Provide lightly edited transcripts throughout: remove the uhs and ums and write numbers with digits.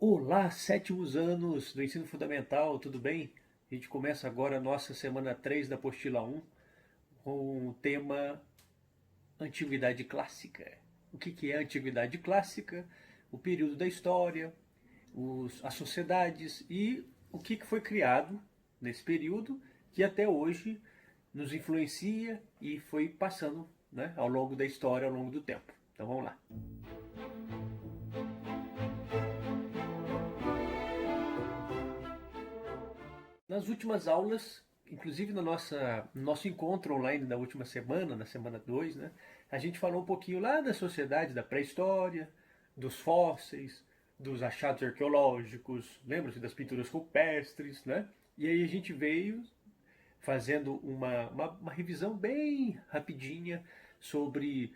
Olá, sétimos anos do ensino fundamental, tudo bem? A gente começa agora a nossa semana 3 da apostila 1 com o tema Antiguidade Clássica. O que é a Antiguidade Clássica? O período da história, as sociedades e o que foi criado nesse período que até hoje nos influencia e foi passando, né, ao longo da história, ao longo do tempo. Então vamos lá. Nas últimas aulas, inclusive no nosso encontro online da última semana, na semana 2, né, a gente falou um pouquinho lá da sociedade da pré-história, dos fósseis, dos achados arqueológicos, lembra-se das pinturas rupestres, né? E aí a gente veio fazendo uma revisão bem rapidinha sobre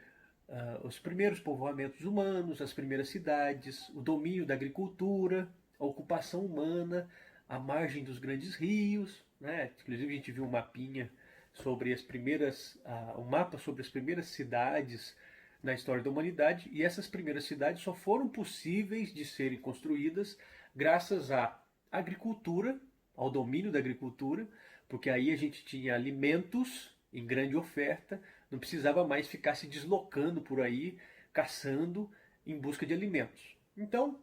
os primeiros povoamentos humanos, as primeiras cidades, o domínio da agricultura, a ocupação humana, a margem dos grandes rios, né? Inclusive a gente viu um mapinha sobre as primeiras, um mapa sobre as primeiras cidades na história da humanidade, e essas primeiras cidades só foram possíveis de serem construídas graças à agricultura, ao domínio da agricultura, porque aí a gente tinha alimentos em grande oferta, não precisava mais ficar se deslocando por aí, caçando em busca de alimentos. Então,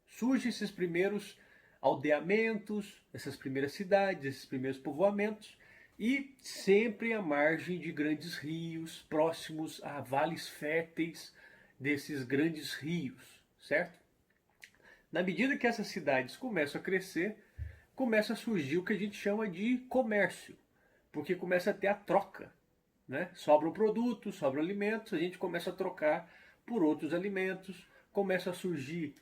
surgem esses primeiros aldeamentos, essas primeiras cidades, esses primeiros povoamentos, e sempre à margem de grandes rios, próximos a vales férteis desses grandes rios, certo? Na medida que essas cidades começam a crescer, começa a surgir o que a gente chama de comércio, porque começa a ter a troca, né? Sobram produtos, sobram alimentos, a gente começa a trocar por outros alimentos, começa a surgir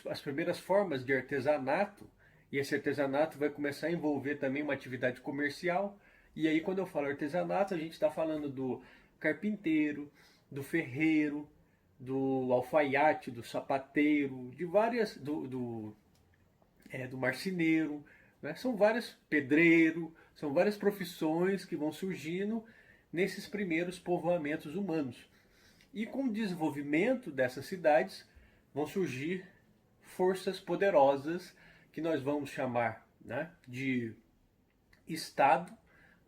as primeiras formas de artesanato, e esse artesanato vai começar a envolver também uma atividade comercial. E aí, quando eu falo artesanato, a gente está falando do carpinteiro, do ferreiro, do alfaiate, do sapateiro, de várias, do marceneiro, né? São vários pedreiro, são várias profissões que vão surgindo nesses primeiros povoamentos humanos. E com o desenvolvimento dessas cidades vão surgir forças poderosas que nós vamos chamar, né, de Estado,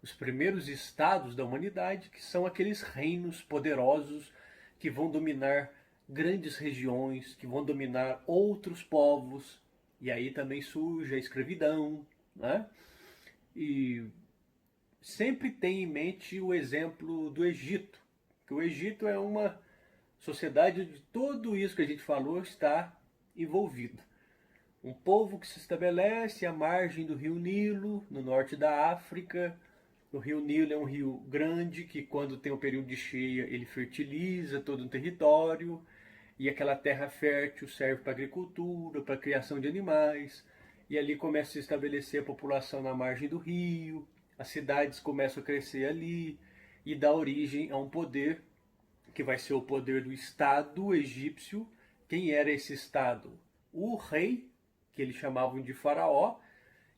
os primeiros estados da humanidade, que são aqueles reinos poderosos que vão dominar grandes regiões, que vão dominar outros povos, e aí também surge a escravidão, né? E sempre tem em mente o exemplo do Egito, que o Egito é uma sociedade onde tudo isso que a gente falou está envolvido. Um povo que se estabelece à margem do rio Nilo, no norte da África. O rio Nilo é um rio grande que, quando tem o período de cheia, ele fertiliza todo o território. E aquela terra fértil serve para agricultura, para a criação de animais. E ali começa a se estabelecer a população na margem do rio. As cidades começam a crescer ali e dá origem a um poder que vai ser o poder do Estado egípcio. Quem era esse Estado? O rei, que eles chamavam de faraó,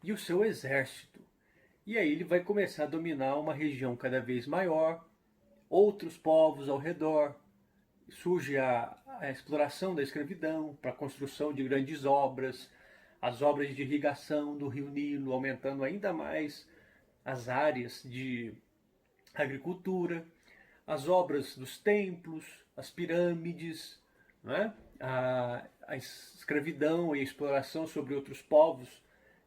e o seu exército. E aí ele vai começar a dominar uma região cada vez maior, outros povos ao redor, surge a exploração da escravidão para a construção de grandes obras, as obras de irrigação do rio Nilo, aumentando ainda mais as áreas de agricultura, as obras dos templos, as pirâmides, né? A escravidão e a exploração sobre outros povos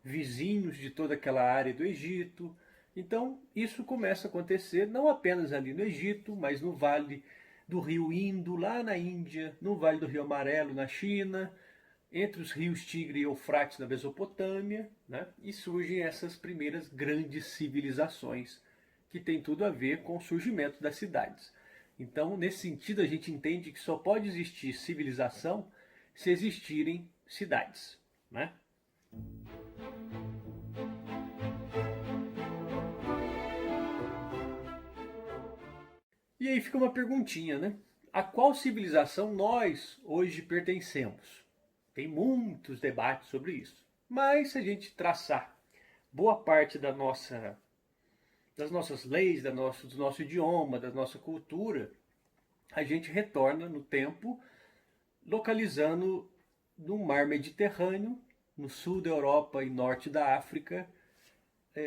vizinhos de toda aquela área do Egito. Então, isso começa a acontecer não apenas ali no Egito, mas no Vale do Rio Indo, lá na Índia, no Vale do Rio Amarelo, na China, entre os rios Tigre e Eufrates, na Mesopotâmia, né? E surgem essas primeiras grandes civilizações, que tem tudo a ver com o surgimento das cidades. Então, nesse sentido, a gente entende que só pode existir civilização se existirem cidades, né? E aí fica uma perguntinha, né? A qual civilização nós hoje pertencemos? Tem muitos debates sobre isso. Mas se a gente traçar boa parte das nossas leis, do nosso idioma, da nossa cultura, a gente retorna no tempo localizando no mar Mediterrâneo, no sul da Europa e norte da África,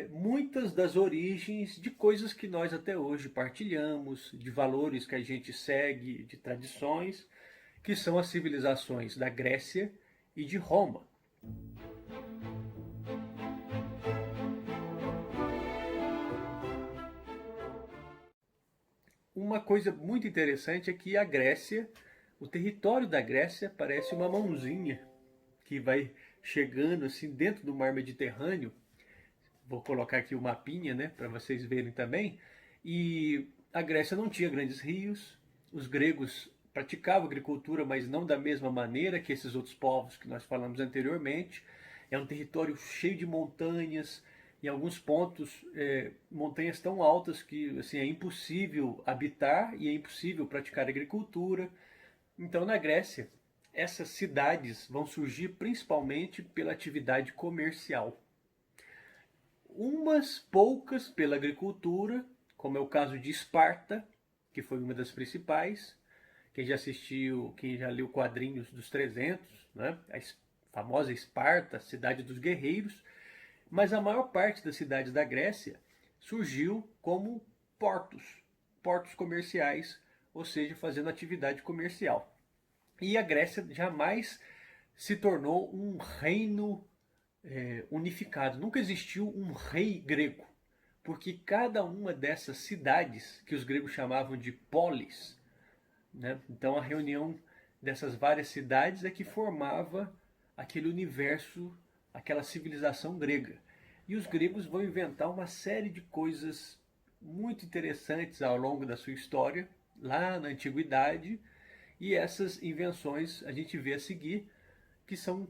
muitas das origens de coisas que nós até hoje partilhamos, de valores que a gente segue, de tradições, que são as civilizações da Grécia e de Roma. Uma coisa muito interessante é que a Grécia, o território da Grécia parece uma mãozinha que vai chegando assim dentro do mar Mediterrâneo. Vou colocar aqui o mapinha, né, para vocês verem também. E a Grécia não tinha grandes rios. Os gregos praticavam agricultura, mas não da mesma maneira que esses outros povos que nós falamos anteriormente. É um território cheio de montanhas, em alguns pontos montanhas tão altas que assim, é impossível habitar e é impossível praticar agricultura. Então, na Grécia, essas cidades vão surgir principalmente pela atividade comercial. Umas poucas pela agricultura, como é o caso de Esparta, que foi uma das principais. Quem já assistiu, quem já leu quadrinhos dos 300, né? A famosa Esparta, cidade dos guerreiros. Mas a maior parte das cidades da Grécia surgiu como portos, portos comerciais, ou seja, fazendo atividade comercial. E a Grécia jamais se tornou um reino unificado. Nunca existiu um rei grego, porque cada uma dessas cidades, que os gregos chamavam de polis, né? Então a reunião dessas várias cidades é que formava aquele universo, aquela civilização grega. E os gregos vão inventar uma série de coisas muito interessantes ao longo da sua história, lá na antiguidade, e essas invenções a gente vê a seguir, que são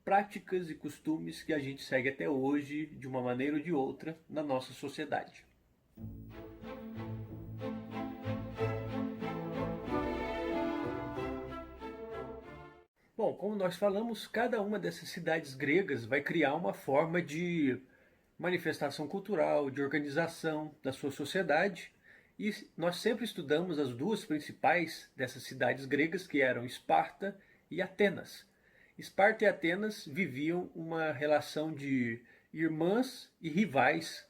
práticas e costumes que a gente segue até hoje, de uma maneira ou de outra, na nossa sociedade. Bom, como nós falamos, cada uma dessas cidades gregas vai criar uma forma de manifestação cultural, de organização da sua sociedade. E nós sempre estudamos as duas principais dessas cidades gregas, que eram Esparta e Atenas. Esparta e Atenas viviam uma relação de irmãs e rivais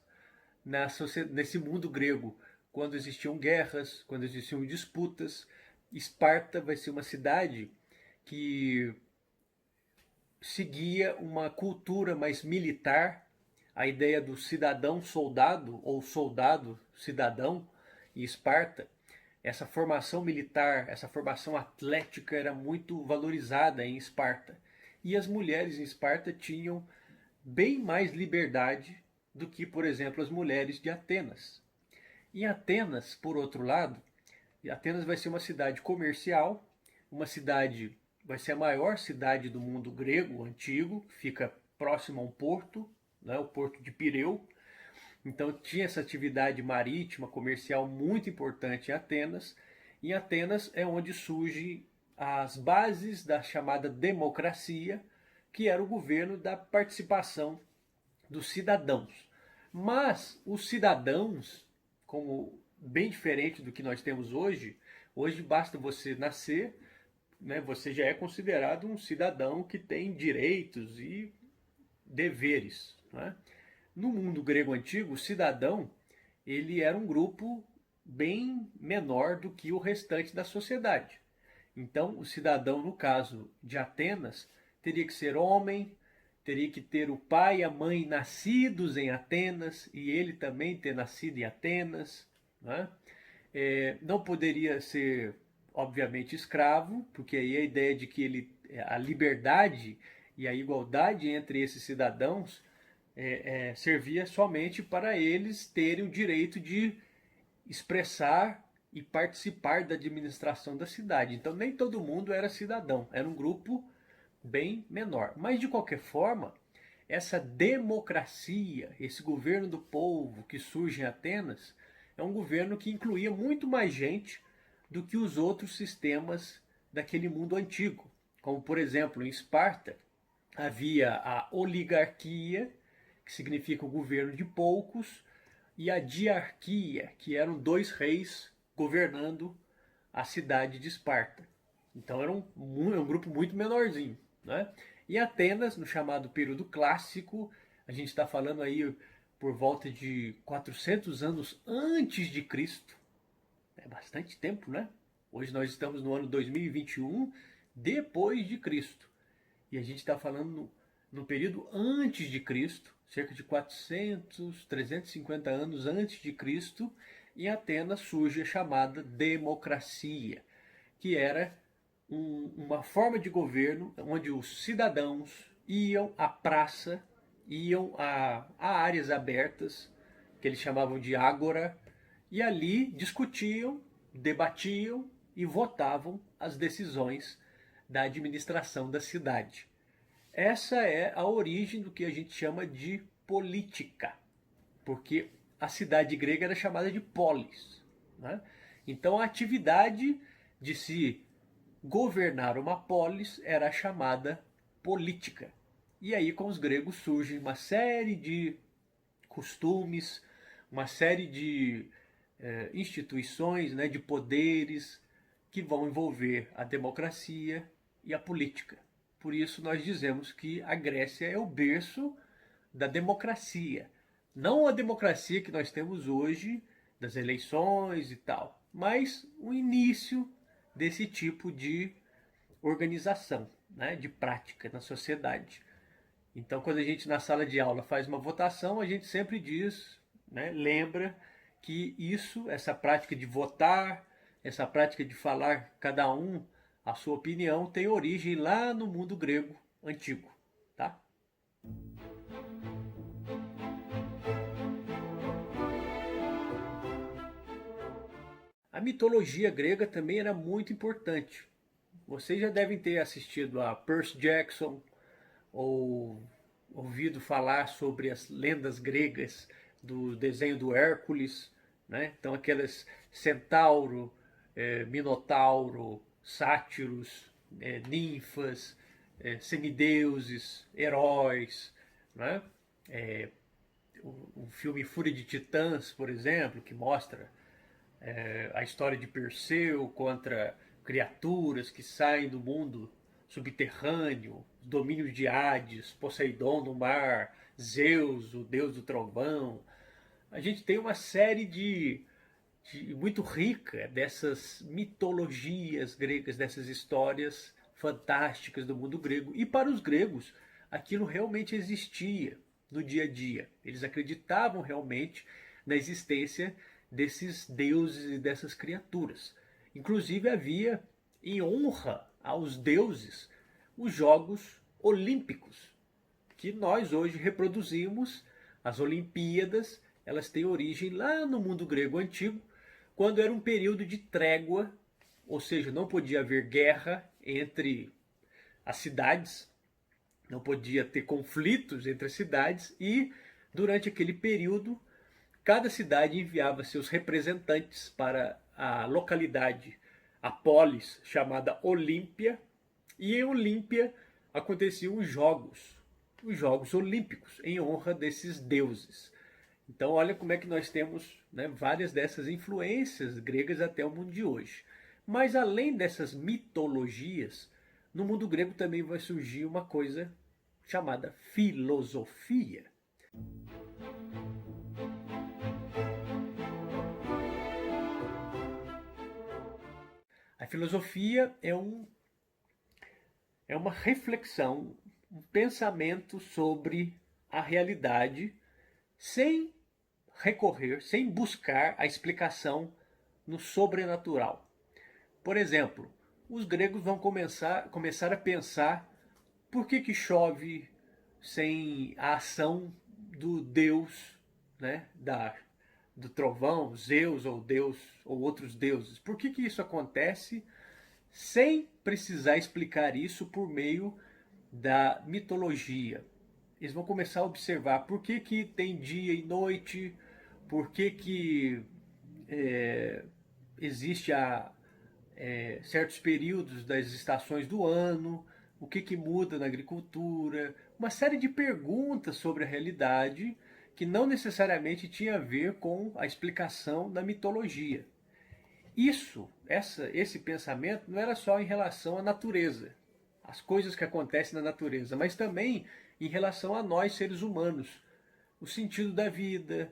nesse mundo grego. Quando existiam guerras, quando existiam disputas, Esparta vai ser uma cidade que seguia uma cultura mais militar, a ideia do cidadão soldado ou soldado cidadão em Esparta. Essa formação militar, essa formação atlética era muito valorizada em Esparta. E as mulheres em Esparta tinham bem mais liberdade do que, por exemplo, as mulheres de Atenas. Em Atenas, por outro lado, Atenas vai ser uma cidade comercial, uma cidade, vai ser a maior cidade do mundo grego antigo, fica próximo a um porto, né, o porto de Pireu. Então tinha essa atividade marítima, comercial muito importante em Atenas. Em Atenas é onde surgem as bases da chamada democracia, que era o governo da participação dos cidadãos. Mas os cidadãos, como bem diferente do que nós temos hoje, hoje basta você nascer, né, você já é considerado um cidadão que tem direitos e deveres, né? No mundo grego antigo, o cidadão ele era um grupo bem menor do que o restante da sociedade. Então, o cidadão, no caso de Atenas, teria que ser homem, teria que ter o pai e a mãe nascidos em Atenas e ele também ter nascido em Atenas, né? Não poderia ser, obviamente, escravo, porque aí a ideia de que a liberdade e a igualdade entre esses cidadãos servia somente para eles terem o direito de expressar e participar da administração da cidade. Então nem todo mundo era cidadão, era um grupo bem menor. Mas de qualquer forma, essa democracia, esse governo do povo que surge em Atenas, é um governo que incluía muito mais gente do que os outros sistemas daquele mundo antigo. Como, por exemplo, em Esparta, havia a oligarquia, que significa o governo de poucos, e a diarquia, que eram dois reis governando a cidade de Esparta. Então era um grupo muito menorzinho. né? E Atenas, no chamado período clássico, a gente está falando aí por volta de 400 anos antes de Cristo, é bastante tempo, né? Hoje nós estamos no ano 2021, depois de Cristo. E a gente está falando no período antes de Cristo, cerca de 400, 350 anos antes de Cristo, em Atenas surge a chamada democracia, que era uma forma de governo onde os cidadãos iam à praça, iam a áreas abertas, que eles chamavam de ágora, e ali discutiam, debatiam e votavam as decisões da administração da cidade. Essa é a origem do que a gente chama de política, porque a cidade grega era chamada de polis, né? Então a atividade de se governar uma polis era chamada política. E aí com os gregos surge uma série de costumes, uma série de instituições, né, de poderes que vão envolver a democracia e a política. Por isso nós dizemos que a Grécia é o berço da democracia. Não a democracia que nós temos hoje, das eleições e tal, mas o início desse tipo de organização, né, de prática na sociedade. Então, quando a gente na sala de aula faz uma votação, a gente sempre diz, né, lembra que isso, essa prática de votar, essa prática de falar cada um a sua opinião, tem origem lá no mundo grego antigo, tá? A mitologia grega também era muito importante. Vocês já devem ter assistido a Percy Jackson ou ouvido falar sobre as lendas gregas do desenho do Hércules, né? Então aquelas centauro, minotauro, sátiros, ninfas, semideuses, heróis, né? É, o filme Fúria de Titãs, por exemplo, que mostra a história de Perseu contra criaturas que saem do mundo subterrâneo, domínios de Hades, Poseidon no mar, Zeus, o deus do trovão. A gente tem uma série muito rica dessas mitologias gregas, dessas histórias fantásticas do mundo grego. E para os gregos, aquilo realmente existia no dia a dia. Eles acreditavam realmente na existência desses deuses e dessas criaturas. Inclusive havia, em honra aos deuses, os Jogos Olímpicos, que nós hoje reproduzimos. As Olimpíadas, elas têm origem lá no mundo grego antigo, quando era um período de trégua, ou seja, não podia haver guerra entre as cidades, não podia ter conflitos entre as cidades, e durante aquele período cada cidade enviava seus representantes para a localidade, a polis chamada Olímpia, e em Olímpia aconteciam os Jogos Olímpicos, em honra desses deuses. Então olha como é que nós temos, né, várias dessas influências gregas até o mundo de hoje. Mas além dessas mitologias, no mundo grego também vai surgir uma coisa chamada filosofia. A filosofia é uma reflexão, um pensamento sobre a realidade sem recorrer, sem buscar a explicação no sobrenatural. Por exemplo, os gregos vão começar a pensar por que chove sem a ação do deus, né, do trovão, Zeus ou Deus ou outros deuses. Por que isso acontece sem precisar explicar isso por meio da mitologia? Eles vão começar a observar por que tem dia e noite, por que existe certos períodos das estações do ano, o que muda na agricultura, uma série de perguntas sobre a realidade que não necessariamente tinha a ver com a explicação da mitologia. Esse pensamento não era só em relação à natureza. as coisas que acontecem na natureza, mas também em relação a nós, seres humanos, o sentido da vida,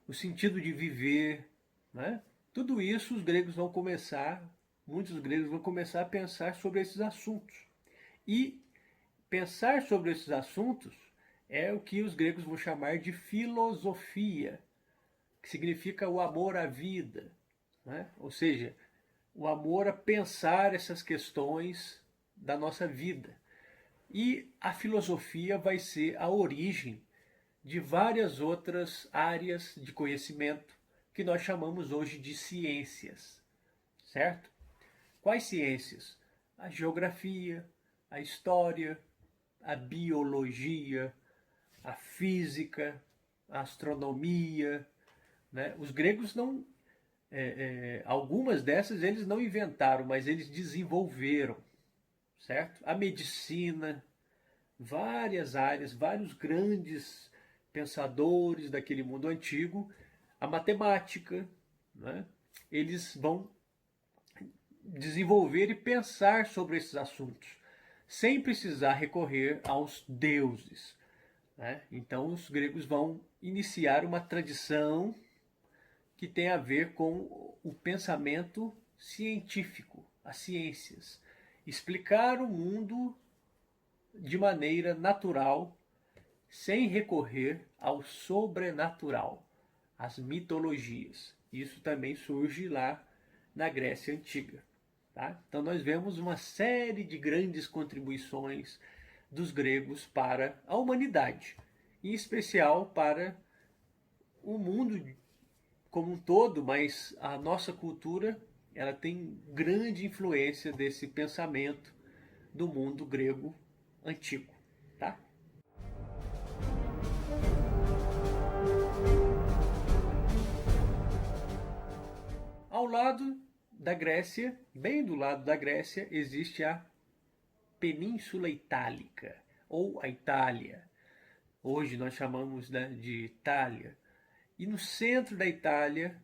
o sentido de viver, né? Tudo isso os gregos vão começar, muitos gregos vão começar a pensar sobre esses assuntos. E pensar sobre esses assuntos é o que os gregos vão chamar de filosofia, que significa o amor à vida, né? Ou seja, o amor a pensar essas questões da nossa vida. E a filosofia vai ser a origem de várias outras áreas de conhecimento que nós chamamos hoje de ciências, certo? Quais ciências? A geografia, a história, a biologia, a física, a astronomia, né? Os gregos não, algumas dessas eles não inventaram, mas eles desenvolveram, certo? A medicina, várias áreas, vários grandes pensadores daquele mundo antigo, a matemática, né? Eles vão desenvolver e pensar sobre esses assuntos, sem precisar recorrer aos deuses, né? Então os gregos vão iniciar uma tradição que tem a ver com o pensamento científico, as ciências. Explicar o mundo de maneira natural, sem recorrer ao sobrenatural, às mitologias. Isso também surge lá na Grécia Antiga. Tá? Então nós vemos uma série de grandes contribuições dos gregos para a humanidade, em especial para o mundo como um todo, mas a nossa cultura ela tem grande influência desse pensamento do mundo grego antigo, tá? Ao lado da Grécia, bem do lado da Grécia, existe a Península Itálica, ou a Itália. Hoje nós chamamos, né, de Itália. E no centro da Itália,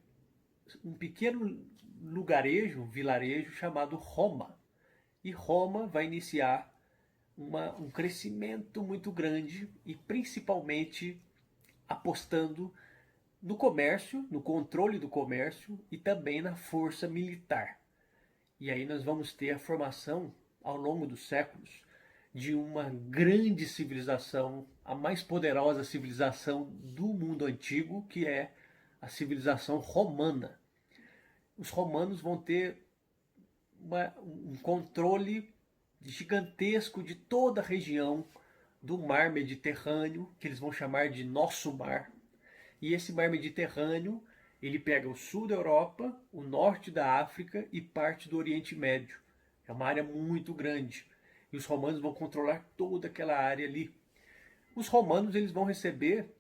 um pequeno lugarejo, um vilarejo chamado Roma. E Roma vai iniciar um crescimento muito grande e principalmente apostando no comércio, no controle do comércio e também na força militar. E aí nós vamos ter a formação, ao longo dos séculos, de uma grande civilização, a mais poderosa civilização do mundo antigo, que é a civilização romana. Os romanos vão ter um controle gigantesco de toda a região do mar Mediterrâneo, que eles vão chamar de Nosso Mar. E esse mar Mediterrâneo, ele pega o sul da Europa, o norte da África e parte do Oriente Médio. É uma área muito grande. E os romanos vão controlar toda aquela área ali. Os romanos eles vão receber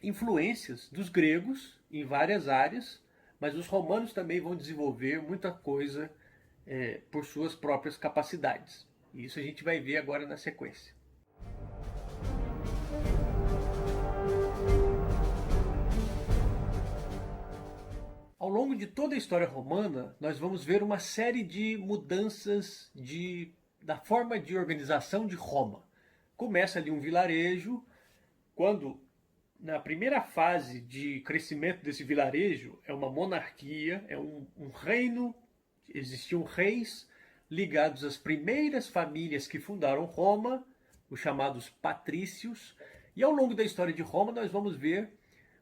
influências dos gregos em várias áreas, mas os romanos também vão desenvolver muita coisa por suas próprias capacidades. E isso a gente vai ver agora na sequência. Ao longo de toda a história romana, nós vamos ver uma série de mudanças da forma de organização de Roma. Começa ali um vilarejo, quando na primeira fase de crescimento desse vilarejo é uma monarquia, é um reino, existiam reis ligados às primeiras famílias que fundaram Roma, os chamados patrícios, e ao longo da história de Roma nós vamos ver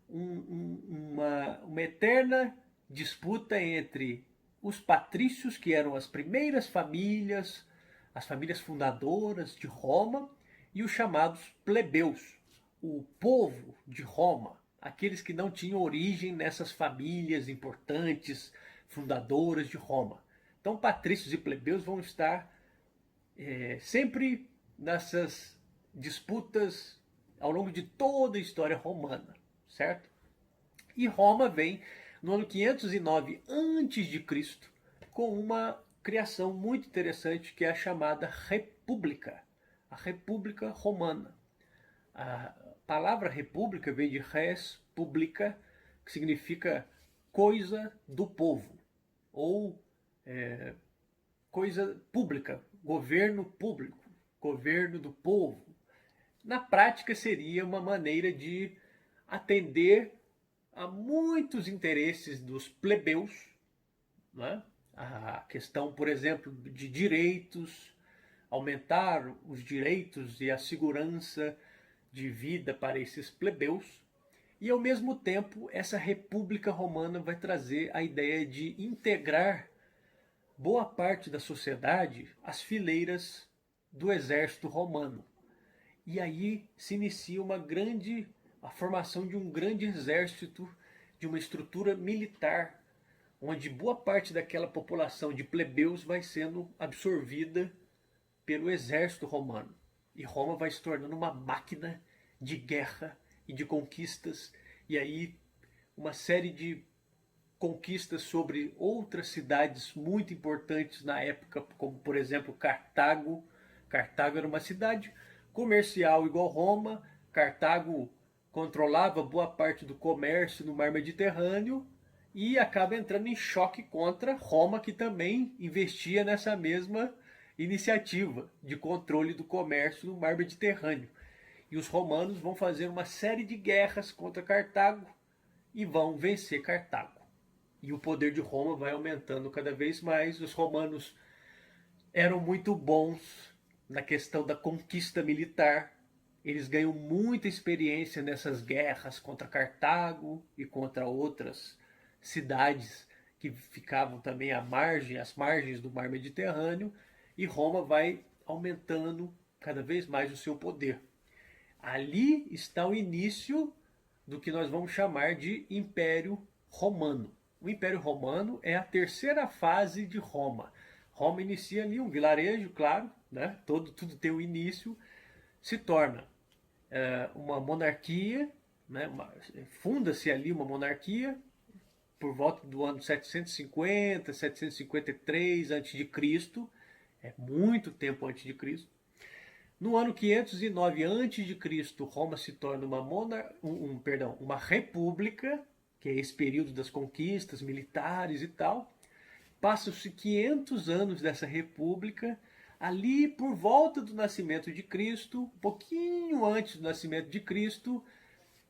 uma eterna disputa entre os patrícios, que eram as primeiras famílias, as famílias fundadoras de Roma, e os chamados plebeus, o povo de Roma, aqueles que não tinham origem nessas famílias importantes, fundadoras de Roma. Então, patrícios e plebeus vão estar sempre nessas disputas ao longo de toda a história romana, certo? E Roma vem no ano 509 a.C. com uma criação muito interessante que é a chamada República, a República Romana. A palavra república vem de res publica, que significa coisa do povo, ou coisa pública, governo público. governo do povo. Na prática, seria uma maneira de atender a muitos interesses dos plebeus, né? A questão, por exemplo, de direitos, aumentar os direitos e a segurança de vida para esses plebeus. E ao mesmo tempo, essa República Romana vai trazer a ideia de integrar boa parte da sociedade às fileiras do exército romano. E aí se inicia a formação de um grande exército, de uma estrutura militar, onde boa parte daquela população de plebeus vai sendo absorvida pelo exército romano. E Roma vai se tornando uma máquina de guerra e de conquistas, e aí uma série de conquistas sobre outras cidades muito importantes na época, como por exemplo Cartago. Cartago era uma cidade comercial igual Roma. Cartago controlava boa parte do comércio no mar Mediterrâneo e acaba entrando em choque contra Roma, que também investia nessa mesma iniciativa de controle do comércio no mar Mediterrâneo. E os romanos vão fazer uma série de guerras contra Cartago e vão vencer Cartago. E o poder de Roma vai aumentando cada vez mais. Os romanos eram muito bons na questão da conquista militar. Eles ganham muita experiência nessas guerras contra Cartago e contra outras cidades que ficavam também às margens do mar Mediterrâneo, e Roma vai aumentando cada vez mais o seu poder. Ali está o início do que nós vamos chamar de Império Romano. O Império Romano é a terceira fase de Roma. Roma inicia ali um vilarejo, claro, né? Tudo tem um início, se torna uma monarquia, né? Funda-se ali uma monarquia por volta do ano 750, 753 a.C., é muito tempo antes de Cristo. No ano 509 a.C., Roma se torna uma república, que é esse período das conquistas militares e tal. Passam-se 500 anos dessa república. Ali, por volta do nascimento de Cristo, um pouquinho antes do nascimento de Cristo,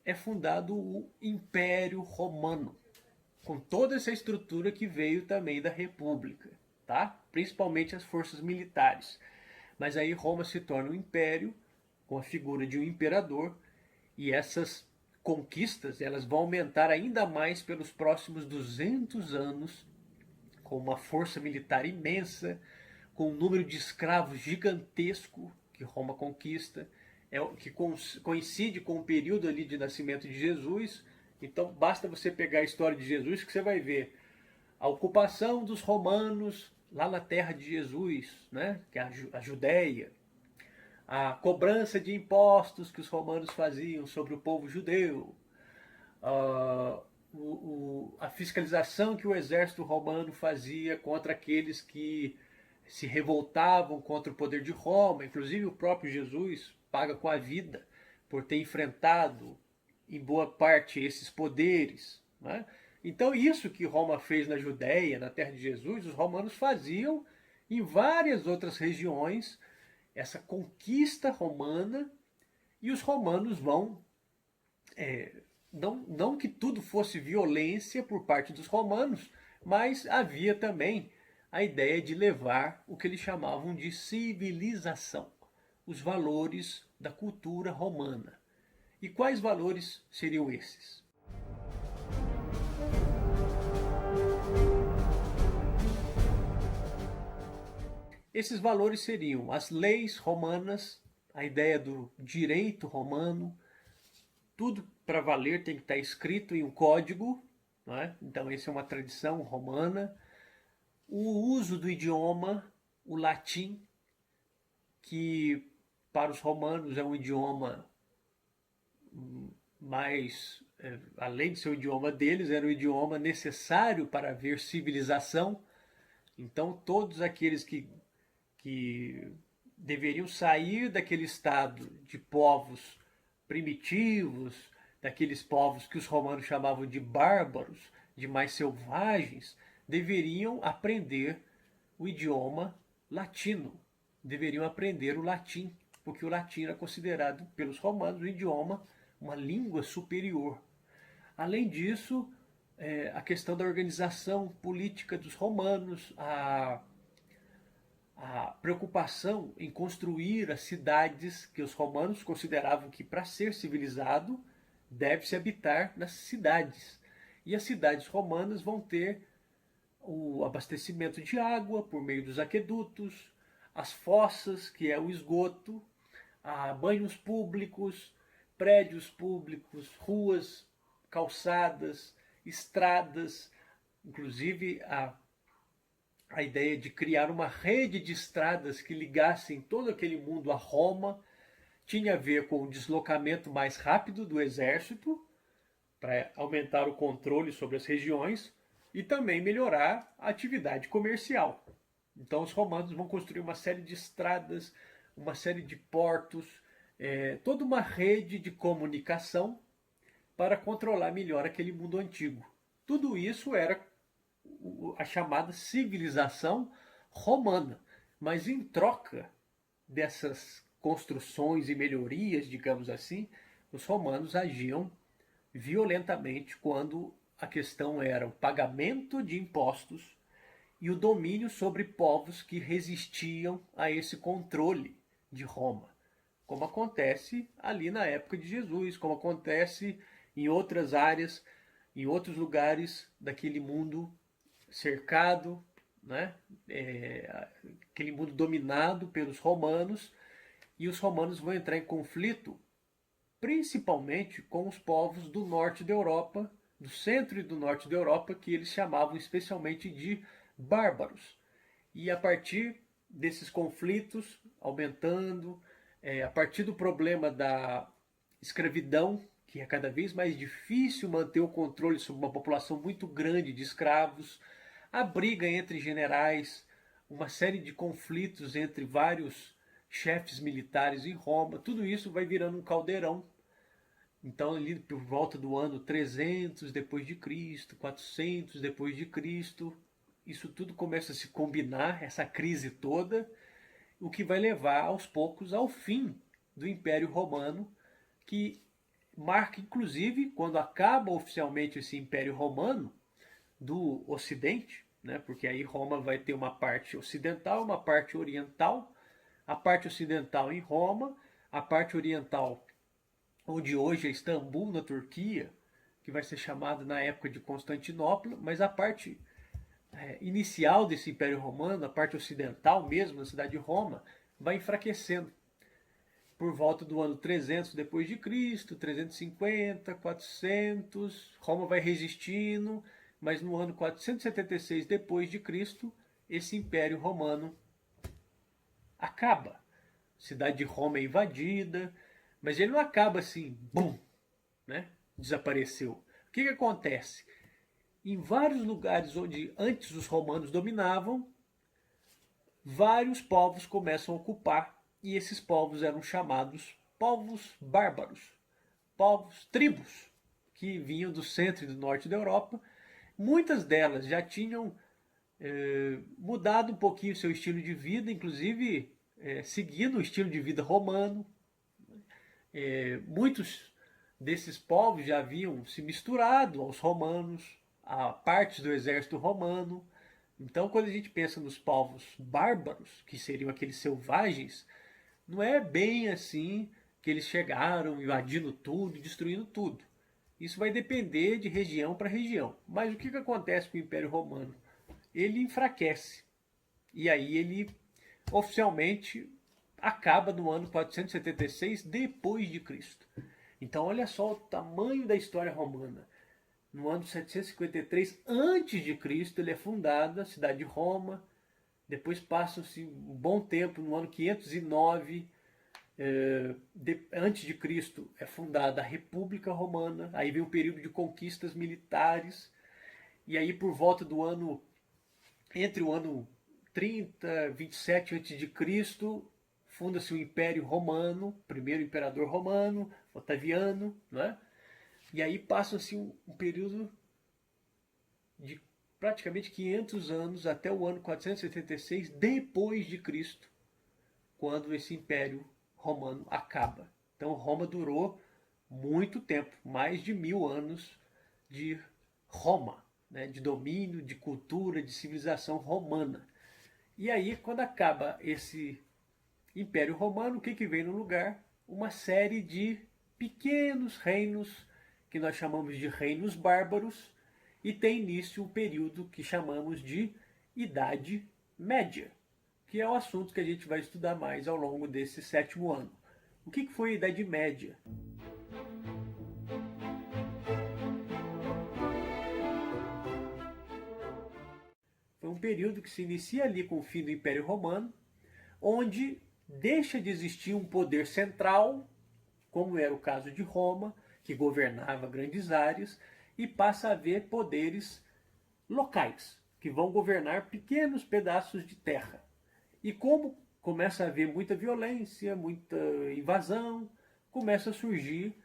é fundado o Império Romano, com toda essa estrutura que veio também da república, tá? Principalmente as forças militares. Mas aí Roma se torna um império, com a figura de um imperador, e essas conquistas elas vão aumentar ainda mais pelos próximos 200 anos, com uma força militar imensa, com um número de escravos gigantesco que Roma conquista, que coincide com o período ali de nascimento de Jesus. Então basta você pegar a história de Jesus que você vai ver a ocupação dos romanos lá na terra de Jesus, né? Que é a Judéia, a cobrança de impostos que os romanos faziam sobre o povo judeu, a fiscalização que o exército romano fazia contra aqueles que se revoltavam contra o poder de Roma. Inclusive o próprio Jesus paga com a vida por ter enfrentado em boa parte esses poderes, né? Então isso que Roma fez na Judéia, na terra de Jesus, os romanos faziam em várias outras regiões, essa conquista romana. E os romanos vão, não que tudo fosse violência por parte dos romanos, mas havia também a ideia de levar o que eles chamavam de civilização, os valores da cultura romana. E quais valores seriam esses? Esses valores seriam as leis romanas, a ideia do direito romano. Tudo para valer tem que estar escrito em um código, não é? Então essa é uma tradição romana. O uso do idioma, o latim, que para os romanos é um idioma mais, além de ser o idioma deles, era o idioma necessário para haver civilização. Então todos aqueles que deveriam sair daquele estado de povos primitivos, daqueles povos que os romanos chamavam de bárbaros, de mais selvagens, deveriam aprender o idioma latino. deveriam aprender o latim, porque o latim era considerado pelos romanos um idioma, uma língua superior. Além disso, a questão da organização política dos romanos, a preocupação em construir as cidades que os romanos consideravam que para ser civilizado deve-se habitar nas cidades. E as cidades romanas vão ter o abastecimento de água por meio dos aquedutos, as fossas, que é o esgoto, banhos públicos, prédios públicos, ruas, calçadas, estradas, inclusive a ideia de criar uma rede de estradas que ligassem todo aquele mundo a Roma tinha a ver com o deslocamento mais rápido do exército, para aumentar o controle sobre as regiões, e também melhorar a atividade comercial. Então os romanos vão construir uma série de estradas, uma série de portos, toda uma rede de comunicação para controlar melhor aquele mundo antigo. Tudo isso era a chamada civilização romana. Mas em troca dessas construções e melhorias, digamos assim, os romanos agiam violentamente quando a questão era o pagamento de impostos e o domínio sobre povos que resistiam a esse controle de Roma, como acontece ali na época de Jesus, como acontece em outras áreas, em outros lugares daquele mundo cercado, né? Aquele mundo dominado pelos romanos, e os romanos vão entrar em conflito principalmente com os povos do norte da Europa, do centro e do norte da Europa, que eles chamavam especialmente de bárbaros. E a partir desses conflitos aumentando, a partir do problema da escravidão, que é cada vez mais difícil manter o controle sobre uma população muito grande de escravos, a briga entre generais, uma série de conflitos entre vários chefes militares em Roma, tudo isso vai virando um caldeirão. Então, ali por volta do ano 300 depois de Cristo, 400 depois de Cristo, isso tudo começa a se combinar, essa crise toda, o que vai levar aos poucos ao fim do Império Romano, que marca inclusive quando acaba oficialmente esse Império Romano do Ocidente, né? Porque aí Roma vai ter uma parte ocidental, uma parte oriental, a parte ocidental em Roma, a parte oriental onde hoje é Istambul, na Turquia, que vai ser chamada na época de Constantinopla, mas a parte inicial desse Império Romano, a parte ocidental mesmo, na cidade de Roma, vai enfraquecendo. Por volta do ano 300 depois de Cristo, 350, 400, Roma vai resistindo, mas no ano 476 depois de Cristo, esse Império Romano acaba. A cidade de Roma é invadida, mas ele não acaba assim, bum, né? Desapareceu. O que acontece? Em vários lugares onde antes os romanos dominavam, vários povos começam a ocupar, e esses povos eram chamados povos bárbaros, povos, tribos, que vinham do centro e do norte da Europa. Muitas delas já tinham mudado um pouquinho seu estilo de vida, inclusive seguindo o estilo de vida romano. Muitos desses povos já haviam se misturado aos romanos, a partes do exército romano. Então, quando a gente pensa nos povos bárbaros, que seriam aqueles selvagens, não é bem assim que eles chegaram invadindo tudo, destruindo tudo. Isso vai depender de região para região. Mas o que acontece com o Império Romano? Ele enfraquece. E aí ele oficialmente acaba no ano 476 depois de Cristo. Então olha só o tamanho da história romana. No ano 753 antes de Cristo ele é fundada a cidade de Roma. Depois passa-se um bom tempo, no ano 509 antes de Cristo é fundada a República Romana. Aí vem o período de conquistas militares. E aí por volta do ano entre o ano 30, 27 antes de Cristo, funda-se o Império Romano, primeiro imperador romano, Otaviano, né? E aí passa-se um período de praticamente 500 anos até o ano 476 depois de Cristo, quando esse Império Romano acaba. Então Roma durou muito tempo, mais de 1000 anos de Roma, né, de domínio, de cultura, de civilização romana. E aí, quando acaba esse Império Romano, o que, que vem no lugar? Uma série de pequenos reinos que nós chamamos de reinos bárbaros, e tem início o período que chamamos de Idade Média, que é o assunto que a gente vai estudar mais ao longo desse 7º ano. O que foi a Idade Média? Foi um período que se inicia ali com o fim do Império Romano, onde deixa de existir um poder central, como era o caso de Roma, que governava grandes áreas, e passa a haver poderes locais, que vão governar pequenos pedaços de terra. E como começa a haver muita violência, muita invasão, começa a surgir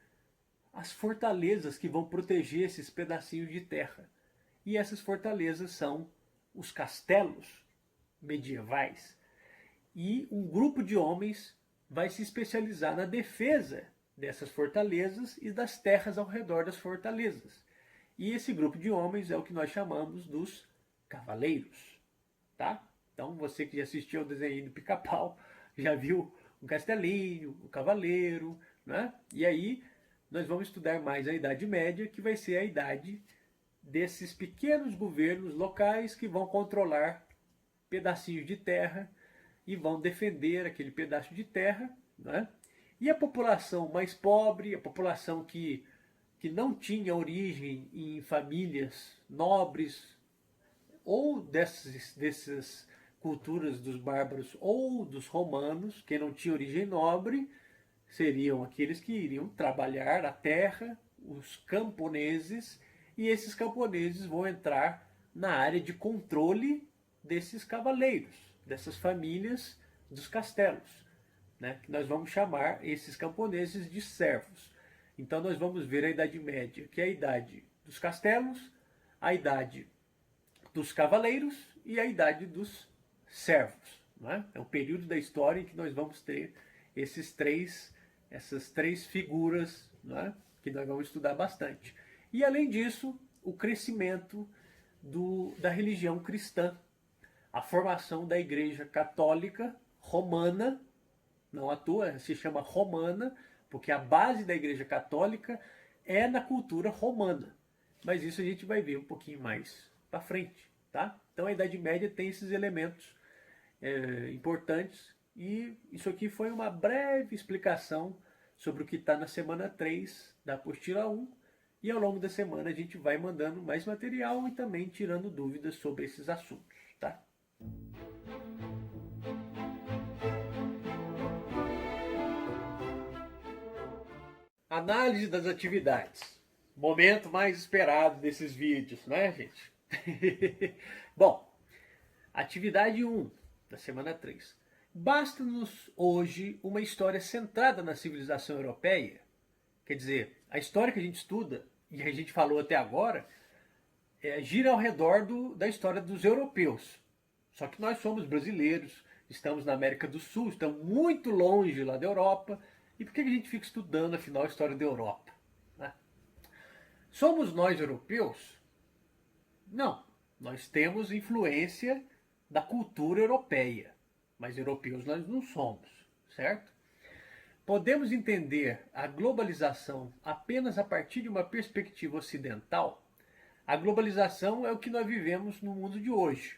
as fortalezas que vão proteger esses pedacinhos de terra. E essas fortalezas são os castelos medievais. E um grupo de homens vai se especializar na defesa dessas fortalezas e das terras ao redor das fortalezas. E esse grupo de homens é o que nós chamamos dos cavaleiros, tá? Então você que já assistiu ao desenho do Pica-Pau, já viu o castelinho, o cavaleiro, né? E aí nós vamos estudar mais a Idade Média, que vai ser a idade desses pequenos governos locais que vão controlar pedacinhos de terra e vão defender aquele pedaço de terra, né? E a população mais pobre, a população que não tinha origem em famílias nobres, ou dessas culturas dos bárbaros ou dos romanos, que não tinha origem nobre, seriam aqueles que iriam trabalhar a terra, os camponeses, e esses camponeses vão entrar na área de controle desses cavaleiros, dessas famílias dos castelos, né? Que nós vamos chamar esses camponeses de servos. Então nós vamos ver a Idade Média, que é a idade dos castelos, a idade dos cavaleiros e a idade dos servos, né? É um período da história em que nós vamos ter essas três figuras, né? Que nós vamos estudar bastante. E além disso, o crescimento da religião cristã, a formação da Igreja Católica Romana, não à toa se chama romana, porque a base da Igreja Católica é na cultura romana. Mas isso a gente vai ver um pouquinho mais para frente, tá? Então a Idade Média tem esses elementos importantes, e isso aqui foi uma breve explicação sobre o que está na semana 3 da apostila 1, e ao longo da semana a gente vai mandando mais material e também tirando dúvidas sobre esses assuntos, tá? Análise das atividades. Momento mais esperado desses vídeos, né, gente? Bom, atividade 1 da semana 3. Basta-nos hoje uma história centrada na civilização europeia. Quer dizer, a história que a gente estuda, e a gente falou até agora, gira ao redor da história dos europeus. Só que nós somos brasileiros, estamos na América do Sul, estamos muito longe lá da Europa. E por que a gente fica estudando, afinal, a história da Europa, né? Somos nós europeus? Não. Nós temos influência da cultura europeia, mas europeus nós não somos, certo? Podemos entender a globalização apenas a partir de uma perspectiva ocidental? A globalização é o que nós vivemos no mundo de hoje.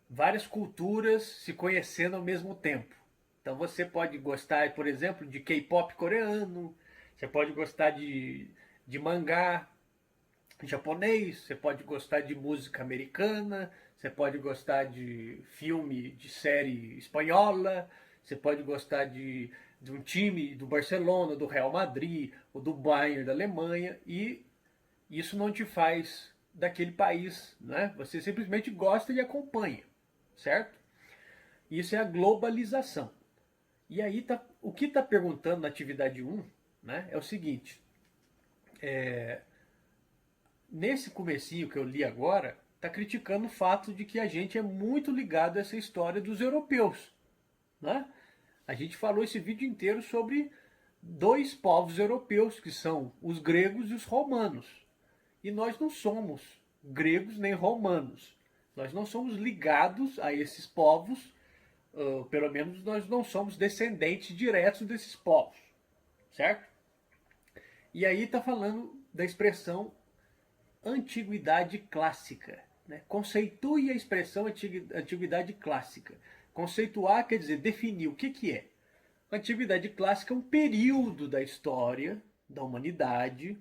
Várias culturas se conhecendo ao mesmo tempo. Então você pode gostar, por exemplo, de K-pop coreano, você pode gostar de mangá japonês, você pode gostar de música americana, você pode gostar de filme, de série espanhola, você pode gostar de um time do Barcelona, do Real Madrid, ou do Bayern da Alemanha, e isso não te faz daquele país, né? Você simplesmente gosta e acompanha, certo? Isso é a globalização. E aí o que está perguntando na atividade 1, né, é o seguinte: nesse comecinho que eu li agora, está criticando o fato de que a gente é muito ligado a essa história dos europeus. né? A gente falou esse vídeo inteiro sobre dois povos europeus, que são os gregos e os romanos. E nós não somos gregos nem romanos. Nós não somos ligados a esses povos, pelo menos nós não somos descendentes diretos desses povos, certo? E aí está falando da expressão antiguidade clássica. Né? Conceitue a expressão antiguidade clássica. Conceituar quer dizer definir o que é. A antiguidade clássica é um período da história da humanidade.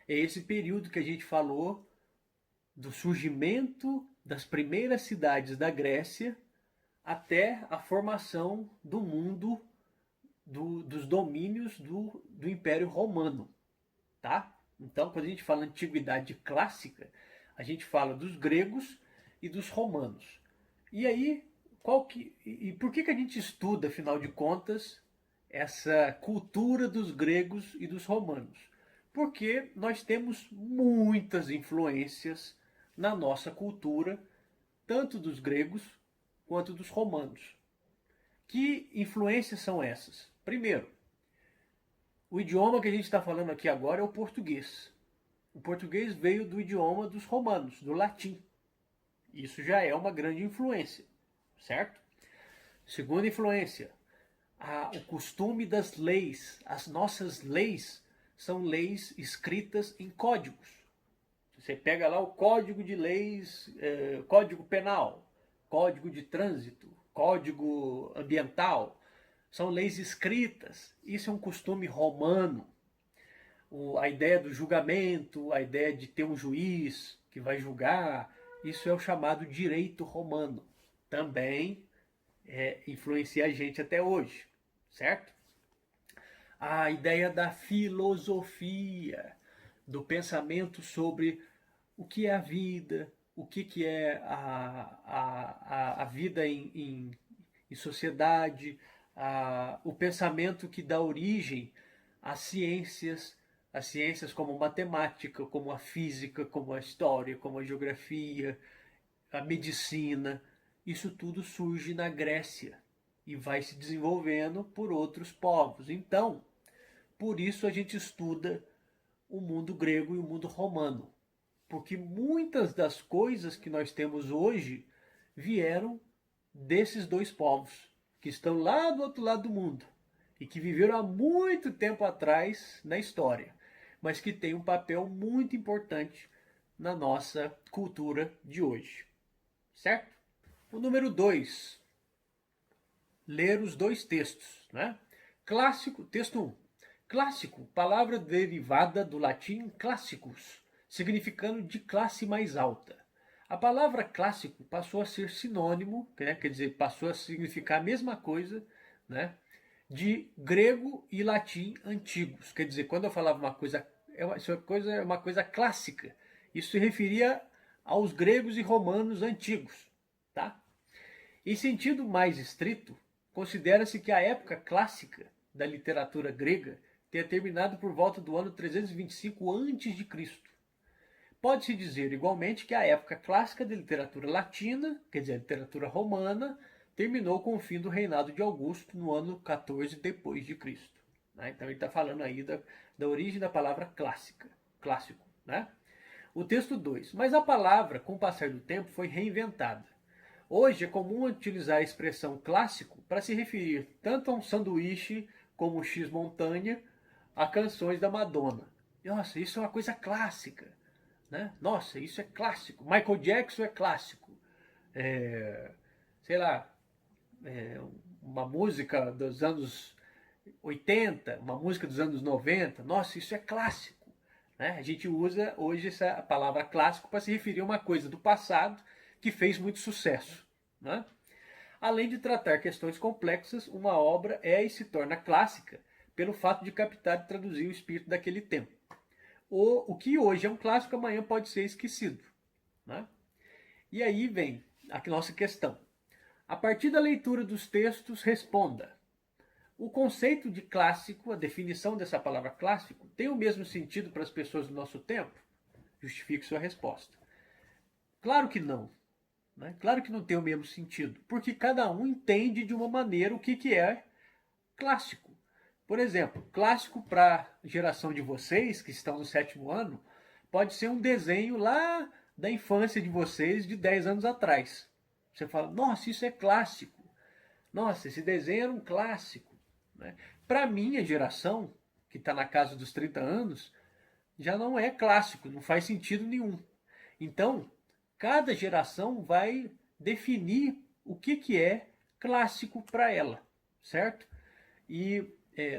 É esse período que a gente falou do surgimento das primeiras cidades da Grécia até a formação do mundo, dos domínios do Império Romano. Tá? Então, quando a gente fala antiguidade clássica, a gente fala dos gregos e dos romanos. E aí, por que a gente estuda, afinal de contas, essa cultura dos gregos e dos romanos? Porque nós temos muitas influências na nossa cultura, tanto dos gregos quanto dos romanos. Que influências são essas? Primeiro, o idioma que a gente está falando aqui agora é o português. O português veio do idioma dos romanos, do latim. Isso já é uma grande influência, certo? Segunda influência, o costume das leis. As nossas leis são leis escritas em códigos. Você pega lá o código de leis, código penal, código de trânsito, código ambiental. São leis escritas. Isso é um costume romano. A ideia do julgamento, a ideia de ter um juiz que vai julgar, isso é o chamado direito romano. Também influencia a gente até hoje, certo? A ideia da filosofia, do pensamento sobre o que é a vida, o que é a vida em sociedade, o pensamento que dá origem às ciências como matemática, como a física, como a história, como a geografia, a medicina. Isso tudo surge na Grécia e vai se desenvolvendo por outros povos. Então, por isso a gente estuda o mundo grego e o mundo romano, porque muitas das coisas que nós temos hoje vieram desses dois povos, que estão lá do outro lado do mundo e que viveram há muito tempo atrás na história, mas que têm um papel muito importante na nossa cultura de hoje. Certo? O número 2, ler os dois textos. Né? Clássico, texto 1. Clássico, palavra derivada do latim classicus, significando de classe mais alta. A palavra clássico passou a ser sinônimo, né, quer dizer, passou a significar a mesma coisa, né, de grego e latim antigos. Quer dizer, quando eu falava uma coisa é uma coisa clássica, isso se referia aos gregos e romanos antigos. Tá? Em sentido mais estrito, considera-se que a época clássica da literatura grega tenha terminado por volta do ano 325 a.C. Pode-se dizer igualmente que a época clássica da literatura latina, quer dizer, a literatura romana, terminou com o fim do reinado de Augusto no ano 14 depois de Cristo. Né? Então ele está falando aí da origem da palavra clássico. Né? O texto 2. Mas a palavra, com o passar do tempo, foi reinventada. Hoje é comum utilizar a expressão clássico para se referir tanto a um sanduíche como o X-Montanha, a canções da Madonna. Nossa, isso é uma coisa clássica. Né? Nossa, isso é clássico. Michael Jackson é clássico. Sei lá, uma música dos anos 80, uma música dos anos 90. Nossa, isso é clássico. Né? A gente usa hoje essa palavra clássico para se referir a uma coisa do passado que fez muito sucesso. Né? Além de tratar questões complexas, uma obra é e se torna clássica pelo fato de captar e traduzir o espírito daquele tempo. O que hoje é um clássico, amanhã pode ser esquecido. Né? E aí vem a nossa questão. A partir da leitura dos textos, responda. O conceito de clássico, a definição dessa palavra clássico, tem o mesmo sentido para as pessoas do nosso tempo? Justifique sua resposta. Claro que não. Né? Claro que não tem o mesmo sentido, porque cada um entende de uma maneira o que é clássico. Por exemplo, clássico para a geração de vocês que estão no sétimo ano pode ser um desenho lá da infância de vocês de 10 anos atrás. Você fala, nossa, isso é clássico. Nossa, esse desenho era um clássico. Né? Para a minha geração, que está na casa dos 30 anos, já não é clássico, não faz sentido nenhum. Então, cada geração vai definir o que é clássico para ela, certo? E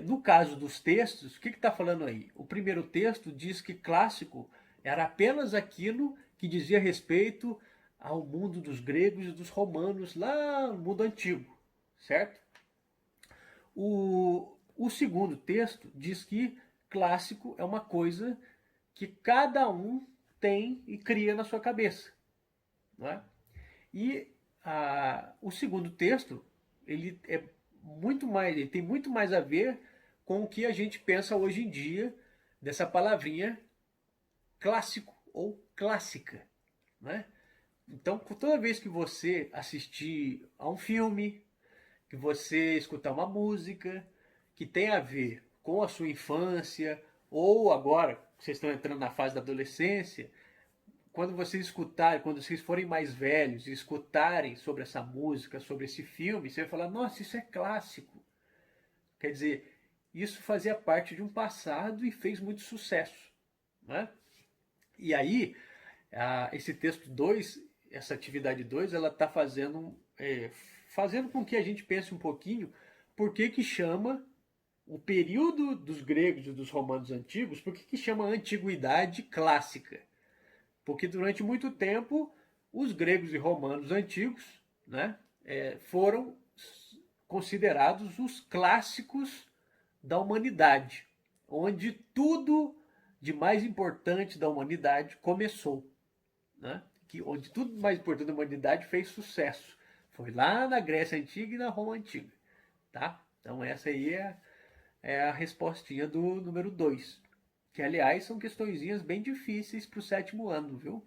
no caso dos textos, o que está falando aí? O primeiro texto diz que clássico era apenas aquilo que dizia respeito ao mundo dos gregos e dos romanos lá no mundo antigo, certo? O segundo texto diz que clássico é uma coisa que cada um tem e cria na sua cabeça. Não é? E o segundo texto, ele é muito mais, ele tem muito mais a ver com o que a gente pensa hoje em dia dessa palavrinha clássico ou clássica, né? Então, toda vez que você assistir a um filme, que você escutar uma música que tem a ver com a sua infância, ou agora que vocês estão entrando na fase da adolescência, quando vocês escutarem, quando vocês forem mais velhos e escutarem sobre essa música, sobre esse filme, você vai falar, nossa, isso é clássico. Quer dizer, isso fazia parte de um passado e fez muito sucesso. Né? E aí, esse texto 2, essa atividade 2, ela está fazendo com que a gente pense um pouquinho por que chama o período dos gregos e dos romanos antigos, por que chama a antiguidade clássica? Porque durante muito tempo os gregos e romanos antigos, né, foram considerados os clássicos da humanidade, onde tudo de mais importante da humanidade começou. Né? Onde tudo mais importante da humanidade fez sucesso. Foi lá na Grécia Antiga e na Roma Antiga. Tá? Então essa aí é a respostinha do número 2. Que, aliás, são questõezinhas bem difíceis para o sétimo ano, viu?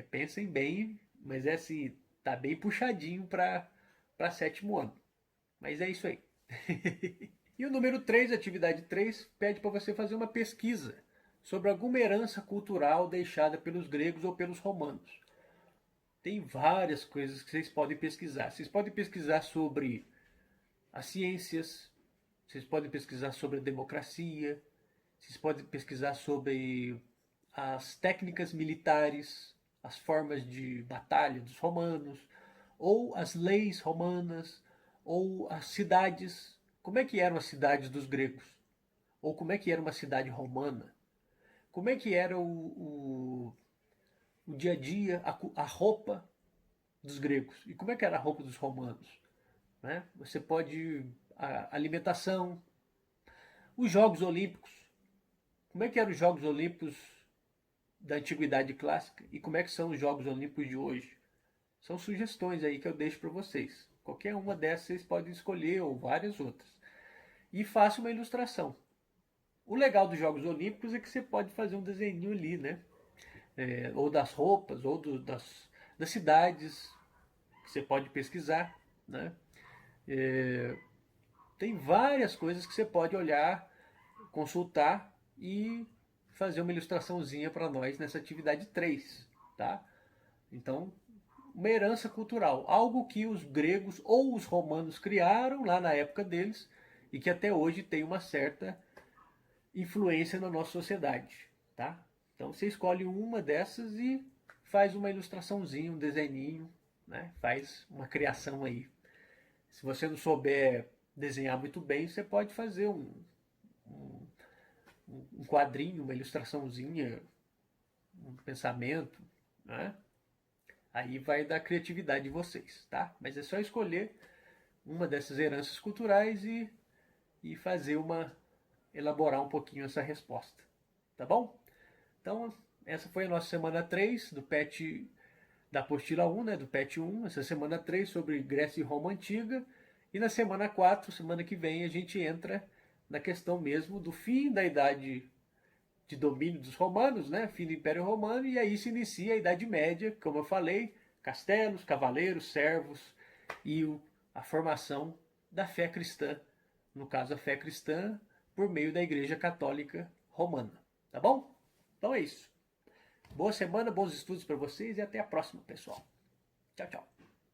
Pensem bem, mas é assim, tá bem puxadinho para sétimo ano. Mas é isso aí. E o número 3, atividade 3, pede para você fazer uma pesquisa sobre alguma herança cultural deixada pelos gregos ou pelos romanos. Tem várias coisas que vocês podem pesquisar. Vocês podem pesquisar sobre as ciências, vocês podem pesquisar sobre a democracia, vocês podem pesquisar sobre as técnicas militares, as formas de batalha dos romanos, ou as leis romanas, ou as cidades. Como é que eram as cidades dos gregos? Ou como é que era uma cidade romana? Como é que era o dia a dia, a roupa dos gregos? E como é que era a roupa dos romanos? Né? Você pode... A alimentação, os Jogos Olímpicos. Como é que eram os Jogos Olímpicos da Antiguidade Clássica e como é que são os Jogos Olímpicos de hoje? São sugestões aí que eu deixo para vocês. Qualquer uma dessas vocês podem escolher ou várias outras. E faça uma ilustração. O legal dos Jogos Olímpicos é que você pode fazer um desenho ali, né? Ou das roupas, ou das cidades que você pode pesquisar, né? Tem várias coisas que você pode olhar, consultar e fazer uma ilustraçãozinha para nós nessa atividade 3, tá? Então, uma herança cultural, algo que os gregos ou os romanos criaram lá na época deles e que até hoje tem uma certa influência na nossa sociedade, tá? Então você escolhe uma dessas e faz uma ilustraçãozinha, um desenhinho, né? Faz uma criação aí. Se você não souber desenhar muito bem, você pode fazer um quadrinho, uma ilustraçãozinha, um pensamento, né? Aí vai da criatividade de vocês, tá? Mas é só escolher uma dessas heranças culturais e fazer elaborar um pouquinho essa resposta, tá bom? Então, essa foi a nossa semana 3 do PET, da apostila 1, né, do PET 1, essa semana 3 sobre Grécia e Roma Antiga, e na semana 4, semana que vem, a gente entra na questão mesmo do fim da idade de domínio dos romanos, né, fim do Império Romano, e aí se inicia a Idade Média, como eu falei, castelos, cavaleiros, servos e a formação da fé cristã, no caso a fé cristã por meio da Igreja Católica Romana. Tá bom? Então é isso. Boa semana, bons estudos para vocês e até a próxima, pessoal. Tchau, tchau.